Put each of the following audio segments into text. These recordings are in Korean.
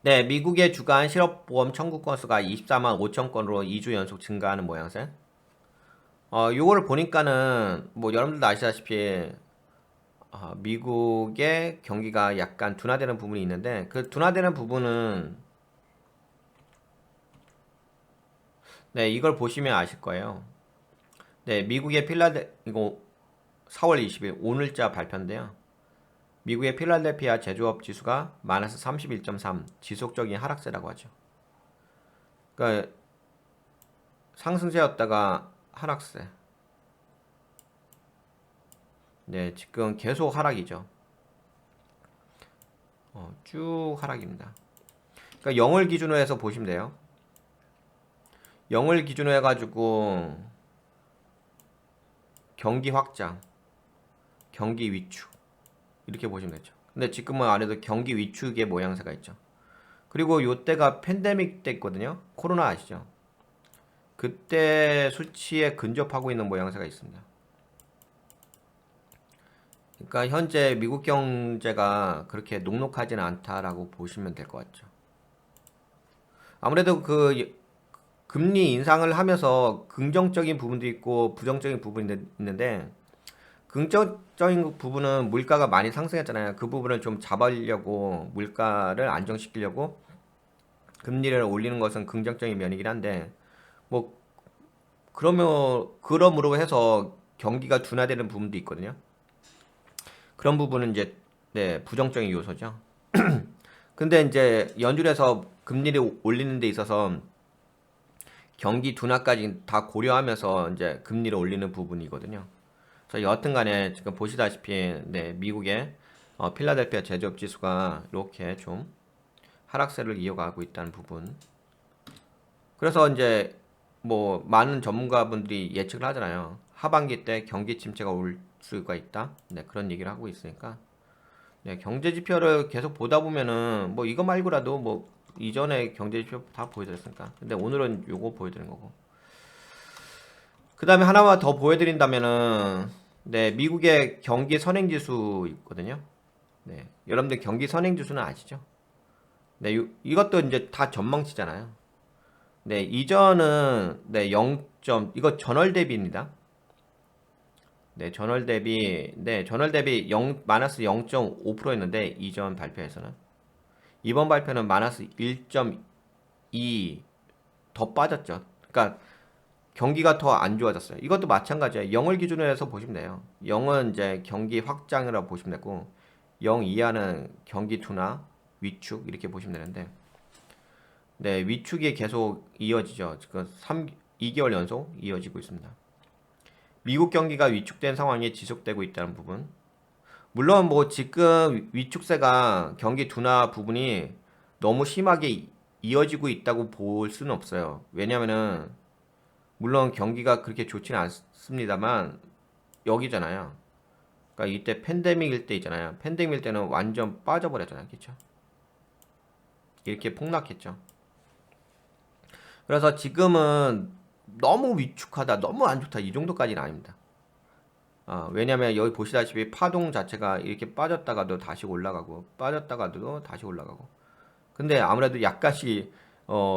네, 미국의 주간 실업보험 청구 건수가 24만 5천 건으로 2주 연속 증가하는 모양새. 요거를 보니까는 뭐 여러분들도 아시다시피 미국의 경기가 약간 둔화되는 부분이 있는데 그 둔화되는 부분은 네, 이걸 보시면 아실 거예요. 네, 미국의 이거 4월 20일 오늘자 발표인데요. 미국의 필라델피아 제조업 지수가 마이너스 31.3 지속적인 하락세라고 하죠. 그러니까 상승세였다가 하락세. 네, 지금 계속 하락이죠. 쭉 하락입니다. 그러니까 영을 기준으로 해서 보시면 돼요. 영을 기준으로 해가지고 경기 확장, 경기 위축 이렇게 보시면 되죠. 근데 지금은 아래도 경기 위축의 모양새가 있죠. 그리고 요때가 팬데믹 때 있거든요. 코로나 아시죠? 그때 수치에 근접하고 있는 모양새가 있습니다. 그러니까 현재 미국 경제가 그렇게 녹록하지는 않다라고 보시면 될 것 같죠. 아무래도 그 금리 인상을 하면서 긍정적인 부분도 있고 부정적인 부분이 있는데 긍정적인 부분은 물가가 많이 상승했잖아요. 그 부분을 좀 잡으려고 물가를 안정시키려고 금리를 올리는 것은 긍정적인 면이긴 한데 뭐 그러므로 해서 경기가 둔화되는 부분도 있거든요. 그런 부분은 이제 네, 부정적인 요소죠. 근데 이제 연준에서 금리를 올리는 데 있어서 경기 둔화까지 다 고려하면서 이제 금리를 올리는 부분이거든요. 그래서 여하튼간에 지금 보시다시피 네, 미국의 필라델피아 제조업 지수가 이렇게 좀 하락세를 이어가고 있다는 부분. 그래서 이제 뭐 많은 전문가분들이 예측을 하잖아요. 하반기 때 경기 침체가 올 수가 있다. 네, 그런 얘기를 하고 있으니까 네, 경제 지표를 계속 보다 보면은 뭐 이거 말고라도 뭐 이전에 경제 지표 다 보여드렸으니까. 근데 오늘은 요거 보여드린 거고. 그 다음에 하나만 더 보여드린다면은 네, 미국의 경기 선행지수 있거든요. 네, 여러분들 경기 선행지수는 아시죠? 네, 이것도 이제 다 전망치잖아요. 네, 이전은 네, 0점 이거 전월 대비입니다. 네, 전월 대비 0 마이너스 0.5%였는데 이전 발표에서는 이번 발표는 마이너스 1.2 더 빠졌죠. 그러니까 경기가 더 안 좋아졌어요. 이것도 마찬가지예요. 0을 기준으로 해서 보시면 돼요. 0은 이제 경기 확장이라고 보시면 되고 0 이하는 경기 둔화, 위축 이렇게 보시면 되는데 네, 위축이 계속 이어지죠. 지금 2개월 연속 이어지고 있습니다. 미국 경기가 위축된 상황이 지속되고 있다는 부분. 물론 뭐 지금 위축세가 경기 둔화 부분이 너무 심하게 이어지고 있다고 볼 수는 없어요. 왜냐면은 물론 경기가 그렇게 좋지는 않습니다만 여기잖아요. 그러니까 이때 팬데믹일 때 있잖아요. 팬데믹일 때는 완전 빠져버렸잖아요. 그렇죠? 이렇게 폭락했죠. 그래서 지금은 너무 위축하다, 너무 안 좋다 이 정도까지는 아닙니다. 왜냐면 여기 보시다시피 파동 자체가 이렇게 빠졌다가도 다시 올라가고 빠졌다가도 다시 올라가고 근데 아무래도 약간씩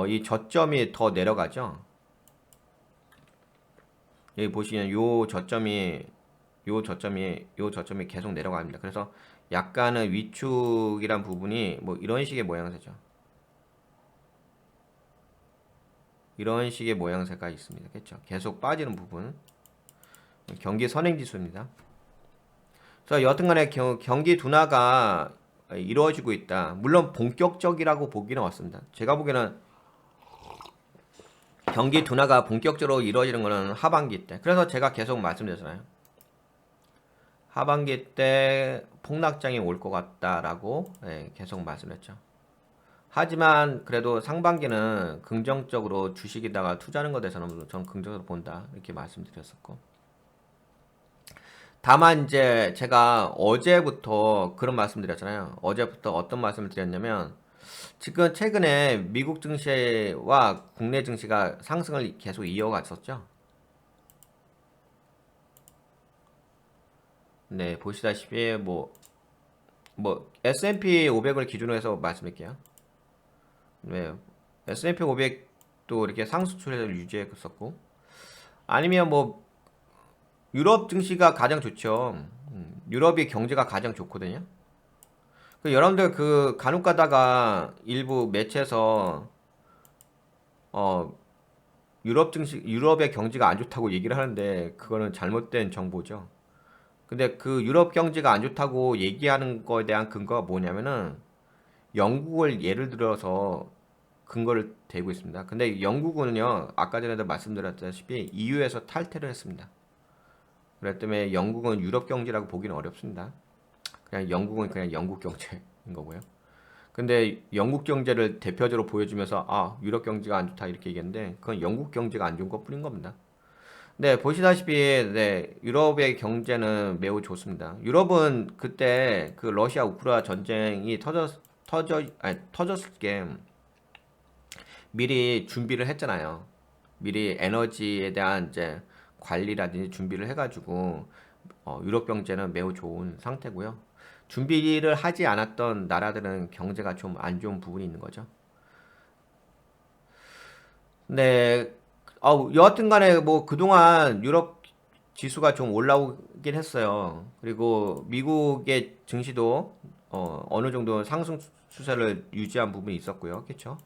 이 저점이 더 내려가죠. 여기 보시면 요 저점이 계속 내려갑니다. 그래서 약간의 위축이란 부분이 뭐 이런 식의 모양새죠. 이런 식의 모양새가 있습니다. 그렇죠? 계속 빠지는 부분. 경기 선행지수입니다. 그래서 여튼간에 경기 둔화가 이루어지고 있다. 물론 본격적이라고 보기는 어렵습니다. 제가 보기에는 경기 둔화가 본격적으로 이루어지는 것은 하반기 때. 그래서 제가 계속 말씀드렸잖아요. 하반기 때 폭락장이 올 것 같다라고 계속 말씀했죠. 하지만 그래도 상반기는 긍정적으로 주식에다가 투자하는 것에 대해서는 전 긍정적으로 본다 이렇게 말씀드렸었고 다만 이제 제가 어제부터 그런 말씀드렸잖아요. 어제부터 어떤 말씀을 드렸냐면 지금 최근에 미국 증시와 국내 증시가 상승을 계속 이어갔었죠. 네, 보시다시피 뭐 S&P 500을 기준으로 해서 말씀드릴게요. 네, S&P 500도 이렇게 상승 추세를 유지했었고, 아니면 뭐 유럽 증시가 가장 좋죠. 유럽이 경제가 가장 좋거든요. 여러분들 그 간혹 가다가 일부 매체에서 어 유럽의 경제가 안 좋다고 얘기를 하는데 그거는 잘못된 정보죠. 근데 그 유럽 경제가 안 좋다고 얘기하는 거에 대한 근거가 뭐냐면은 영국을 예를 들어서 근거를 대고 있습니다. 근데 영국은요, 아까 전에도 말씀드렸다시피 EU에서 탈퇴를 했습니다. 그렇기 때문에 영국은 유럽 경제라고 보기는 어렵습니다. 그냥 영국은 그냥 영국 경제인 거고요. 근데 영국 경제를 대표적으로 보여주면서 아, 유럽 경제가 안 좋다 이렇게 얘기했는데 그건 영국 경제가 안 좋은 것뿐인 겁니다. 네, 보시다시피 네, 유럽의 경제는 매우 좋습니다. 유럽은 그때 그 러시아 우크라이나 전쟁이 터졌을 게 미리 준비를 했잖아요. 미리 에너지에 대한 이제 관리라든지 준비를 해가지고 유럽 경제는 매우 좋은 상태고요. 준비를 하지 않았던 나라들은 경제가 좀 안 좋은 부분이 있는 거죠. 네, 여하튼 간에 뭐 그동안 유럽 지수가 좀 올라오긴 했어요. 그리고 미국의 증시도 어느 정도 상승 추세를 유지한 부분이 있었고요. 그렇죠?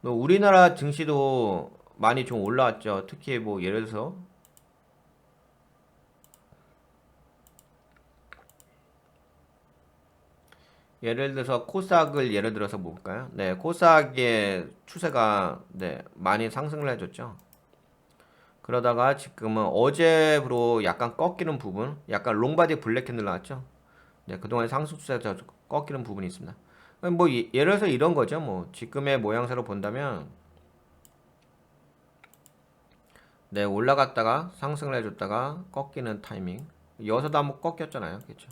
뭐 우리나라 증시도 많이 좀 올라왔죠. 특히 뭐 예를 들어서 코스닥을 예를 들어서 볼까요? 네, 코스닥의 추세가 네, 많이 상승을 해줬죠. 그러다가 지금은 어제로 약간 꺾이는 부분, 약간 롱바디 블랙 캔들 나왔죠. 네, 그동안 상승 추세가 꺾이는 부분이 있습니다. 뭐 예를 들어서 이런 거죠. 뭐 지금의 모양새로 본다면 네, 올라갔다가 상승을 해줬다가 꺾이는 타이밍. 여기서도 한번 꺾였잖아요. 그렇죠?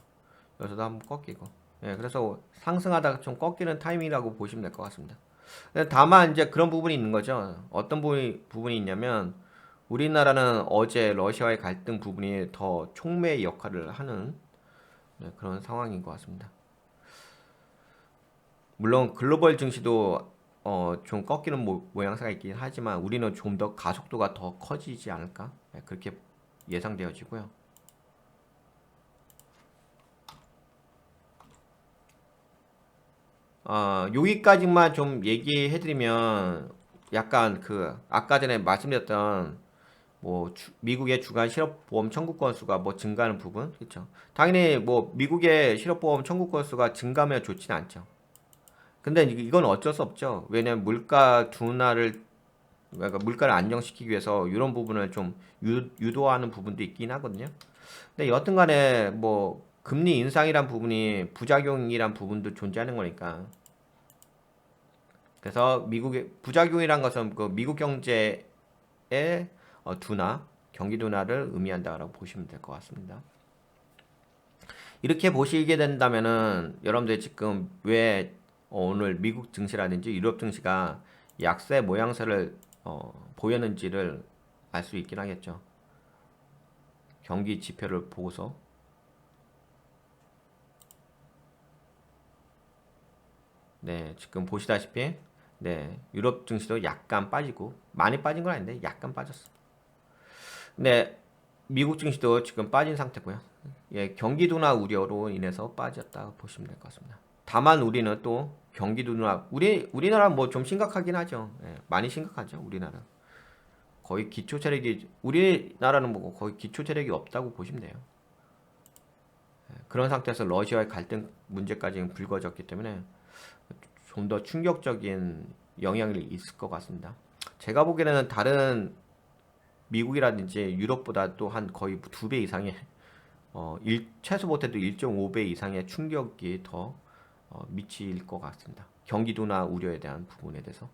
여기서도 한번 꺾이고. 예, 그래서 상승하다가 좀 꺾이는 타이밍이라고 보시면 될 것 같습니다. 다만 이제 그런 부분이 있는 거죠. 어떤 부분이 있냐면 우리나라는 어제 러시아의 갈등 부분이 더 촉매 역할을 하는 네, 그런 상황인 것 같습니다. 물론 글로벌 증시도 좀 꺾이는 모양새가 있긴 하지만 우리는 좀 더 가속도가 더 커지지 않을까? 네, 그렇게 예상되어지고요. 여기까지만 좀 얘기해드리면 약간 그 아까 전에 말씀드렸던 뭐 미국의 주간 실업보험 청구 건수가 뭐 증가하는 부분, 그렇죠? 당연히 뭐 미국의 실업보험 청구 건수가 증가하면 좋지는 않죠. 근데 이건 어쩔 수 없죠. 왜냐면 물가 둔화를 그러니까 물가를 안정시키기 위해서 이런 부분을 좀 유도하는 부분도 있긴 하거든요. 근데 여튼간에 뭐 금리 인상이란 부분이 부작용이란 부분도 존재하는 거니까. 그래서 미국의 부작용이란 것은 그 미국 경제의 둔화, 경기 둔화를 의미한다라고 보시면 될 것 같습니다. 이렇게 보시게 된다면은 여러분들 지금 왜 오늘 미국 증시라든지 유럽 증시가 약세 모양새를 보였는지를 알 수 있긴 하겠죠. 경기 지표를 보고서. 네, 지금 보시다시피 네, 유럽 증시도 약간 빠지고 많이 빠진 건 아닌데 약간 빠졌어. 네, 미국 증시도 지금 빠진 상태고요. 예, 경기 둔화 우려로 인해서 빠졌다 보시면 될 것 같습니다. 다만 우리는 또 경기 둔화 우리나라 뭐 좀 심각하긴 하죠. 예, 많이 심각하죠. 우리나라 거의 기초 체력이 우리나라는 뭐 거의 기초 체력이 없다고 보시면 돼요. 예, 그런 상태에서 러시아의 갈등 문제까지 불거졌기 때문에 좀 더 충격적인 영향이 있을 것 같습니다. 제가 보기에는 다른 미국이라든지 유럽보다 또 한 거의 2배 이상의 최소 못해도 1.5배 이상의 충격이 더 미칠 것 같습니다. 경기도나 우려에 대한 부분에 대해서.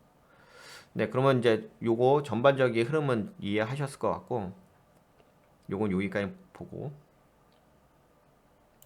네, 그러면 이제 요거 전반적인 흐름은 이해하셨을 것 같고, 요건 여기까지 보고